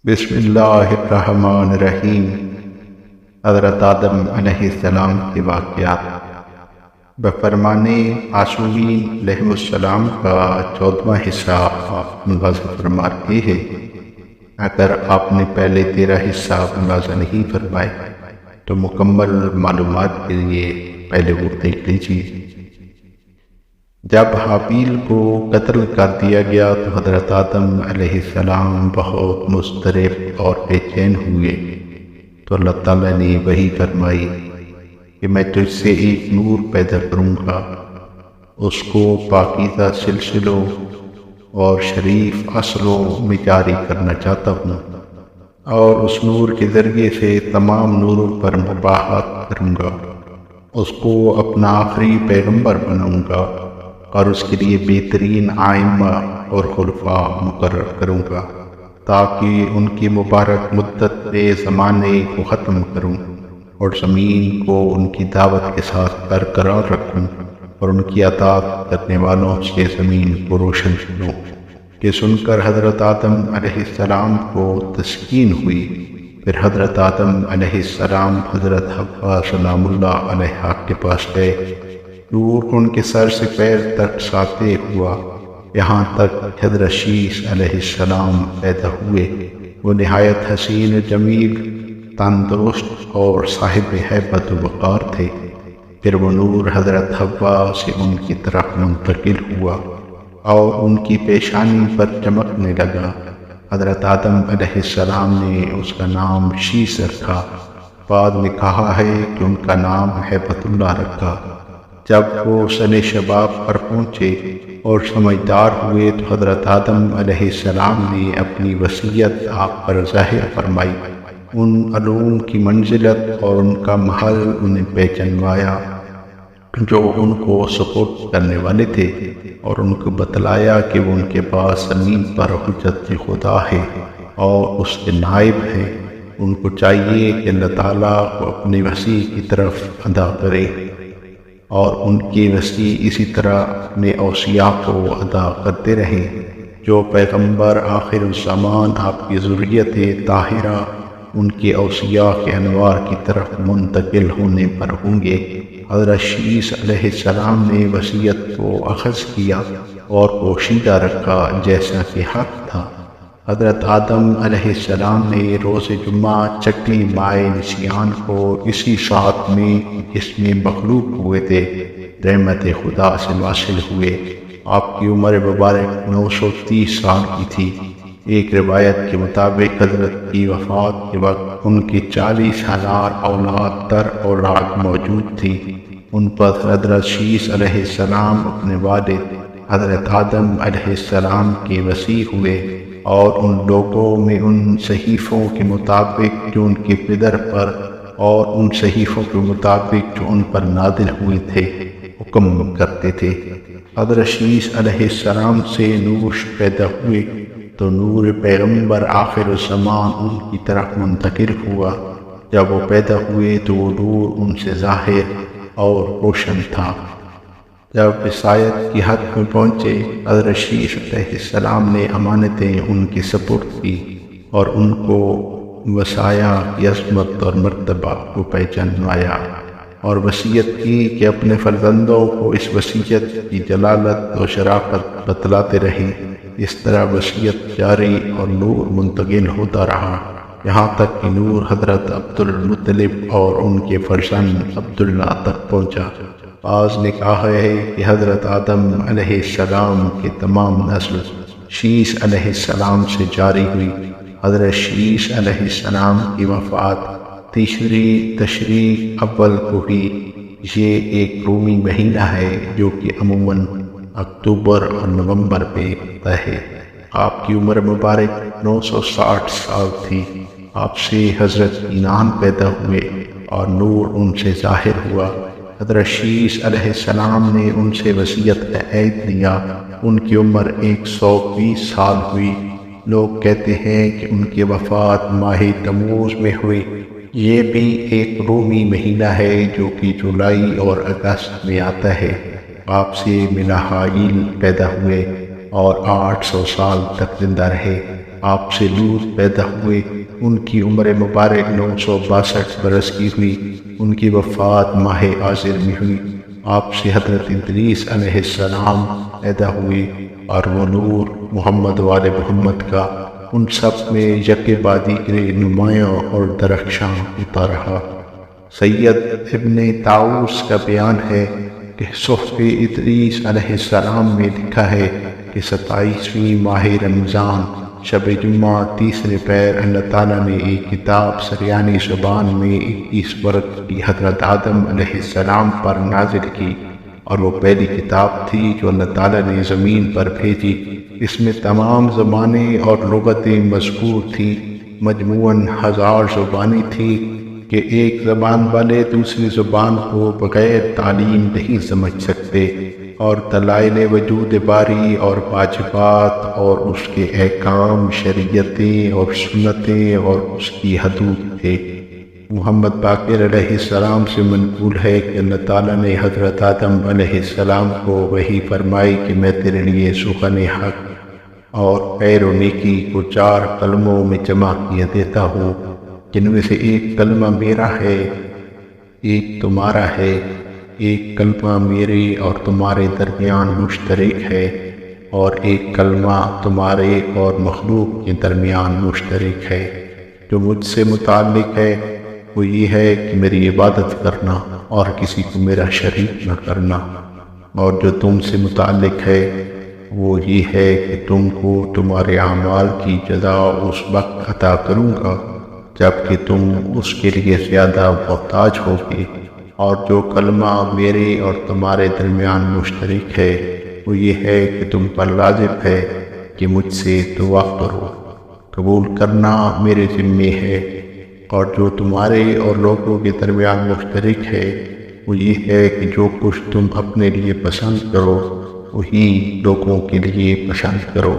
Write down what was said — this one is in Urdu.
بسم اللہ الرحمن الرحیم۔ حضرت آدم علیہ السلام کے واقعات بفرمان معصومین علیہ السلام کا 14واں حصہ آپ ملاحظہ فرماتے ہیں۔ اگر آپ نے پہلے 13 حصہ ملاحظہ نہیں فرمائے تو مکمل معلومات کے لیے پہلے وہ دیکھ لیجیے۔ جب حابیل کو قتل کر دیا گیا تو حضرت آدم علیہ السلام بہت مضطرب اور بے چین ہوئے، تو اللہ تعالیٰ نے وحی فرمائی کہ میں تجھ سے ایک نور پیدا کروں گا، اس کو پاکیزہ سلسلوں اور شریف اصلوں میں جاری کرنا چاہتا ہوں، اور اس نور کے ذریعے سے تمام نوروں پر مباحثت کروں گا، اس کو اپنا آخری پیغمبر بناؤں گا اور اس کے لیے بہترین ائمہ اور خلفاء مقرر کروں گا تاکہ ان کی مبارک مدت کے زمانے کو ختم کروں اور زمین کو ان کی دعوت کے ساتھ برقرار رکھوں اور ان کی اطاعت کرنے والوں سے زمین کو روشن کروں۔ یہ سن کر حضرت آدم علیہ السلام کو تسکین ہوئی۔ پھر حضرت آدم علیہ السلام حضرت حوا سلام اللہ علیہا کے پاس گئے۔ نور ان کے سر سے پیر تک ساطع ہوا، یہاں تک حضرت شیش علیہ السلام پیدا ہوئے۔ وہ نہایت حسین جمیل، تندرست اور صاحب ہیبت و وقار تھے۔ پھر وہ نور حضرت حوا سے ان کی طرف منتقل ہوا اور ان کی پیشانی پر چمکنے لگا۔ حضرت آدم علیہ السلام نے اس کا نام شیش رکھا۔ بعد میں کہا ہے کہ ان کا نام ہیبت اللہ رکھا۔ جب وہ سن شباب پر پہنچے اور سمجھدار ہوئے تو حضرت آدم علیہ السلام نے اپنی وصیت آپ پر ظاہر فرمائی۔ ان علوم کی منزلت اور ان کا محل انہیں پہچنوایا جو ان کو سپرد کرنے والے تھے، اور ان کو بتلایا کہ وہ ان کے پاس زمین پر حجت خدا ہے اور اس کے نائب ہیں۔ ان کو چاہیے کہ اللہ تعالیٰ کو اپنے وسیع کی طرف ادا کرے اور ان کی وسیع اسی طرح اپنے اوصیاء کو ادا کرتے رہیں۔ جو پیغمبر آخر الزمان آپ کی ذریت طاہرہ ان کے اوصیاء کے انوار کی طرف منتقل ہونے پر ہوں گے۔ حضرت شیش علیہ السلام نے وصیت کو اخذ کیا اور پوشیدہ رکھا جیسا کہ حق تھا۔ حضرت آدم علیہ السلام نے روز جمعہ چھٹی ماہ نسیان کو اسی ساعت میں جس میں مخلوق ہوئے تھے رحمت خدا سے واصل ہوئے۔ آپ کی عمر مبارک 930 سال کی تھی۔ ایک روایت کے مطابق حضرت کی وفات کے وقت ان کی 40,000 اولاد در اولاد موجود تھی۔ ان پر حضرت شیش علیہ السلام اپنے والد حضرت آدم علیہ السلام کے وصی ہوئے، اور ان لوگوں میں ان صحیفوں کے مطابق جو ان کے پدر پر اور ان صحیفوں کے مطابق جو ان پر نازل ہوئے تھے حکم کرتے تھے۔ حضرت شیش علیہ السلام سے نور پیدا ہوئے تو نور پیغمبر آخر الزمان ان کی طرف منتقل ہوا۔ جب وہ پیدا ہوئے تو وہ نور ان سے ظاہر اور روشن تھا۔ جب عیسائیت کی حد میں پہنچے، حضرت شیش علیہ السلام نے امانتیں ان کی سپرد کی اور ان کو وصایا کی عظمت اور مرتبہ کو پہچانوایا، اور وصیت کی کہ اپنے فرزندوں کو اس وصیت کی جلالت و شرافت بتلاتے رہیں۔ اس طرح وصیت جاری اور نور منتقل ہوتا رہا، یہاں تک کہ نور حضرت عبد المطلب اور ان کے فرزند عبداللہ تک پہنچا۔ بعض نے کہا ہے کہ حضرت آدم علیہ السلام کے تمام نسل شیش علیہ السلام سے جاری ہوئی۔ حضرت شیش علیہ السلام کی وفات 3 تشریق اول کو ہوئی۔ یہ ایک رومی مہینہ ہے جو کہ عموماً اکتوبر اور نومبر میں ہوتا ہے۔ آپ کی عمر مبارک 960 سال تھی۔ آپ سے حضرت کینان پیدا ہوئے اور نور ان سے ظاہر ہوا۔ حضرت شیش علیہ السلام نے ان سے وصیت کا عہد لیا۔ ان کی عمر 120 سال ہوئی۔ لوگ کہتے ہیں کہ ان کی وفات ماہ تموز میں ہوئی۔ یہ بھی ایک رومی مہینہ ہے جو کہ جولائی اور اگست میں آتا ہے۔ آپ سے ملاحائیل پیدا ہوئے اور 800 سال تک زندہ رہے۔ آپ سے لوط پیدا ہوئے، ان کی عمر مبارک 962 برس کی ہوئی، ان کی وفات ماہ آذر میں ہوئی۔ آپ سے حضرت ادریس علیہ السلام پیدا ہوئے، اور وہ نور محمد وال محمد کا ان سب میں یک بادی کے نمایاں اور درخشاں ہوتا رہا۔ سید ابن طاؤس کا بیان ہے کہ صحف ادریس علیہ السلام میں لکھا ہے کہ 27ویں ماہ رمضان شب جمعہ تیسرے پیر اللہ تعالیٰ نے ایک کتاب سریانی زبان میں 21 ورق کی حضرت آدم علیہ السلام پر نازل کی، اور وہ پہلی کتاب تھی جو اللہ تعالیٰ نے زمین پر بھیجی۔ اس میں تمام زبانیں اور لغتیں مذکور تھیں، مجموعاً 1000 زبانیں تھیں کہ ایک زبان والے دوسری زبان کو بغیر تعلیم نہیں سمجھ سکتے، اور دلائل وجود باری اور واجبات اور اس کے احکام، شریعتیں اور سنتیں اور اس کی حدود تھے۔ محمد باقر علیہ السلام سے منقول ہے کہ اللہ تعالیٰ نے حضرت آدم علیہ السلام کو وحی فرمائی کہ میں تیرے لیے سخن حق اور خیر و نیکی کو 4 کلموں میں جمع کیے دیتا ہوں، جن میں سے ایک کلمہ میرا ہے، ایک تمہارا ہے، ایک کلمہ میرے اور تمہارے درمیان مشترک ہے، اور ایک کلمہ تمہارے اور مخلوق کے درمیان مشترک ہے۔ جو مجھ سے متعلق ہے وہ یہ ہے کہ میری عبادت کرنا اور کسی کو میرا شریک نہ کرنا، اور جو تم سے متعلق ہے وہ یہ ہے کہ تم کو تمہارے اعمال کی جزا اس وقت عطا کروں گا جبکہ تم اس کے لیے زیادہ محتاج ہوگے۔ اور جو کلمہ میرے اور تمہارے درمیان مشترک ہے وہ یہ ہے کہ تم پر لازم ہے کہ مجھ سے دعا کرو، قبول کرنا میرے ذمے ہے۔ اور جو تمہارے اور لوگوں کے درمیان مشترک ہے وہ یہ ہے کہ جو کچھ تم اپنے لیے پسند کرو وہی لوگوں کے لیے پسند کرو۔